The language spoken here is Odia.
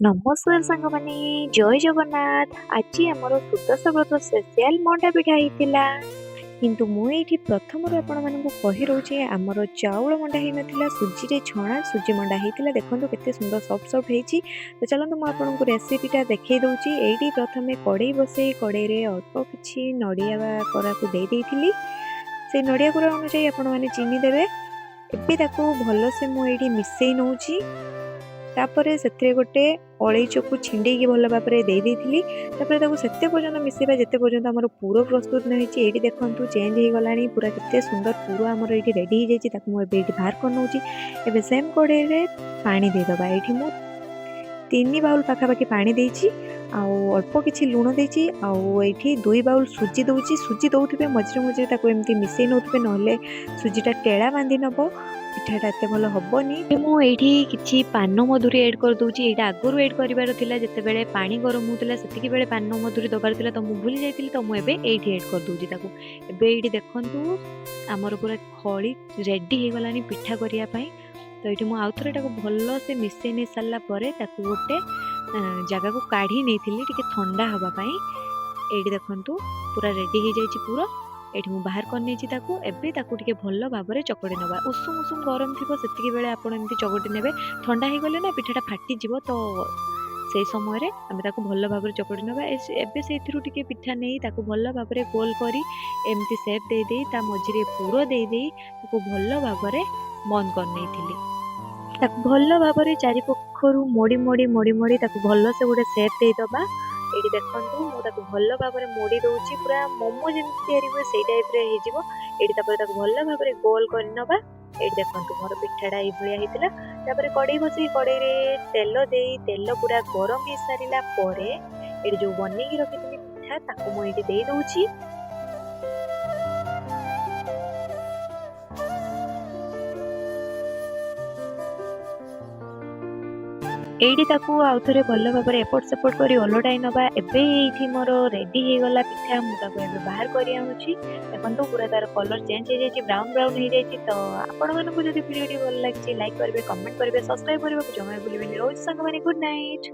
ନମସ୍କାର ସାଙ୍ଗମାନେ, ଜୟ ଜଗନ୍ନାଥ। ଆଜି ଆମର ସୁଦଶା ବ୍ରତ ସ୍ପେଶିଆଲ ମଣ୍ଡା ପିଠା ହେଇଥିଲା। କିନ୍ତୁ ମୁଁ ଏଇଠି ପ୍ରଥମରୁ ଆପଣମାନଙ୍କୁ କହି ରହୁଛି, ଆମର ଚାଉଳ ମଣ୍ଡା ହେଇନଥିଲା, ସୁଜିରେ ଛଣା ସୁଜି ମଣ୍ଡା ହେଇଥିଲା। ଦେଖନ୍ତୁ କେତେ ସୁନ୍ଦର ସଫ୍ଟ ସଫ୍ଟ ହେଇଛି। ତ ଚାଲନ୍ତୁ ମୁଁ ଆପଣଙ୍କୁ ରେସିପିଟା ଦେଖେଇ ଦେଉଛି। ଏଇଠି ପ୍ରଥମେ କଡ଼େଇ ବସେଇ କଡ଼େଇରେ ଅଳ୍ପ କିଛି ନଡ଼ିଆ କୋରାକୁ ଦେଇ ଦେଇଥିଲି। ସେଇ ନଡ଼ିଆ କୋରା ଅନୁଯାୟୀ ଆପଣମାନେ ଚିନି ଦେବେ। ଏବେ ତାକୁ ଭଲସେ ମୁଁ ଏଇଠି ମିଶେଇ ନେଉଛି। ତାପରେ ସେଥିରେ ଗୋଟେ ଅଳେଇଚକୁ ଛିଣ୍ଡେଇକି ଭଲ ଭାବରେ ଦେଇ ଦେଇଥିଲି। ତାପରେ ତାକୁ ସେତେ ପର୍ଯ୍ୟନ୍ତ ମିଶାଇବା ଯେତେ ପର୍ଯ୍ୟନ୍ତ ଆମର ପୁର ପ୍ରସ୍ତୁତ ନ ହେଇଛି। ଏଇଠି ଦେଖନ୍ତୁ ଚେଞ୍ଜ ହେଇଗଲାଣି, ପୁରା କେତେ ସୁନ୍ଦର ପୁର ଆମର ଏଇଠି ରେଡ଼ି ହେଇଯାଇଛି। ତାକୁ ମୁଁ ଏବେ ଏଇଠି ବାହାର କରିନେଉଛି। ଏବେ ସେମ୍ କଡ଼େଇରେ ପାଣି ଦେଇଦେବା। ଏଇଠି ମୁଁ 3 ବାଉଲ ପାଖାପାଖି ପାଣି ଦେଇଛି, ଆଉ ଅଳ୍ପ କିଛି ଲୁଣ ଦେଇଛି, ଆଉ ଏଇଠି 2 ବାଉଲ ସୁଜି ଦେଉଛି। ସୁଜି ଦେଉଥିବେ, ମଝିରେ ମଝିରେ ତାକୁ ଏମିତି ମିଶାଇ ନେଉଥିବେ, ନହେଲେ ସୁଜିଟା ଟେଳା ବାନ୍ଧି ନେବ, ପିଠାଟା ଏତେ ଭଲ ହେବନି। ମୁଁ ଏଇଠି କିଛି ପାନ ମଧୁରୀ ଆଡ଼୍ କରିଦେଉଛି। ଏଇଟା ଆଗରୁ ଆଡ଼୍ କରିବାର ଥିଲା, ଯେତେବେଳେ ପାଣି ଗରମ ହେଉଥିଲା ସେତିକି ବେଳେ ପାନ ମଧୁରୀ ଦେବାର ଥିଲା, ତ ମୁଁ ଭୁଲି ଯାଇଥିଲି। ତ ମୁଁ ଏବେ ଏଇଠି ଆଡ଼୍ କରିଦେଉଛି ତାକୁ। ଏବେ ଏଇଠି ଦେଖନ୍ତୁ ଆମର ପୁରା ଖଳି ରେଡ଼ି ହେଇଗଲାଣି ପିଠା କରିବା ପାଇଁ। ତ ଏଇଠି ମୁଁ ଆଉଥରେ ତାକୁ ଭଲସେ ମିଶାଇ ନେଇ ସାରିଲା ପରେ ତାକୁ ଗୋଟେ ଜାଗାକୁ କାଢ଼ି ନେଇଥିଲି ଟିକେ ଥଣ୍ଡା ହେବା ପାଇଁ। ଏଇଠି ଦେଖନ୍ତୁ ପୁରା ରେଡ଼ି ହେଇଯାଇଛି ପୁରା। ଏଇଠି ମୁଁ ବାହାର କରିନେଇଛି ତାକୁ। ଏବେ ତାକୁ ଟିକେ ଭଲ ଭାବରେ ଚକଡ଼ି ନେବା। ଉଷୁମ ଉଷୁମ ଗରମ ଥିବ ସେତିକି ବେଳେ ଆପଣ ଏମିତି ଚକଟି ନେବେ। ଥଣ୍ଡା ହେଇଗଲେ ନା ପିଠାଟା ଫାଟିଯିବ, ତ ସେଇ ସମୟରେ ଆମେ ତାକୁ ଭଲ ଭାବରେ ଚକଟି ନେବା। ଏବେ ସେଇଥିରୁ ଟିକେ ପିଠା ନେଇ ତାକୁ ଭଲ ଭାବରେ ଗୋଲ କରି ଏମିତି ସେପ୍ ଦେଇ ତା ମଝିରେ ପୁର ଦେଇ ତାକୁ ଭଲ ଭାବରେ ବନ୍ଦ କରିନେଇଥିଲି। ତାକୁ ଭଲ ଭାବରେ ଚାରିପାଖରୁ ମୋଡ଼ି ତାକୁ ଭଲସେ ଗୋଟେ ସେପ୍ ଦେଇଦେବା। ଏଇଠି ଦେଖନ୍ତୁ ମୁଁ ତାକୁ ଭଲ ଭାବରେ ମୋଡ଼ି ଦେଉଛି, ପୁରା ମୋମୋ ଯେମିତି ତିଆରି ହୁଏ ସେଇ ଟାଇପ୍ରେ ହେଇଯିବ। ଏଇଠି ତାପରେ ତାକୁ ଭଲ ଭାବରେ ଗୋଲ କରିନେବା। ଏଇଠି ଦେଖନ୍ତୁ ମୋର ପିଠାଟା ଏଇଭଳିଆ ହେଇଥିଲା। ତାପରେ କଡ଼େଇ ବସେଇ କଡ଼େଇରେ ତେଲ ଦେଇ ତେଲ ପୁରା ଗରମ ହେଇସାରିଲା ପରେ ଏଇଠି ଯେଉଁ ବନେଇକି ରଖିଥିଲି ପିଠା ତାକୁ ମୁଁ ଏଇଠି ଦେଇ ଦେଉଛି। ଏଇଠି ତାକୁ ଆଉଥରେ ଭଲ ଭାବରେ ଏପଟ ସେପଟ କରି ଓଲଟାଇ ନେବା। ଏବେ ଏଇଠି ମୋର ରେଡ଼ି ହେଇଗଲା ପିଠା। ମୁଁ ତାକୁ ଏବେ ବାହାର କରି ଆଣୁଛି। ଦେଖନ୍ତୁ ପୁରା ତାର କଲର୍ ଚେଞ୍ଜ ହେଇଯାଇଛି, ବ୍ରାଉନ୍ ବ୍ରାଉନ୍ ହେଇଯାଇଛି। ତ ଆପଣମାନଙ୍କୁ ଯଦି ଭିଡ଼ିଓଟି ଭଲ ଲାଗିଛି ଲାଇକ୍ କରିବେ, କମେଣ୍ଟ କରିବେ, ସବସ୍କ୍ରାଇବ୍ କରିବାକୁ ଜମା ଭୁଲିବେନି। ରହୁଛି ସାଙ୍ଗମାନେ, ଗୁଡ୍ ନାଇଟ୍।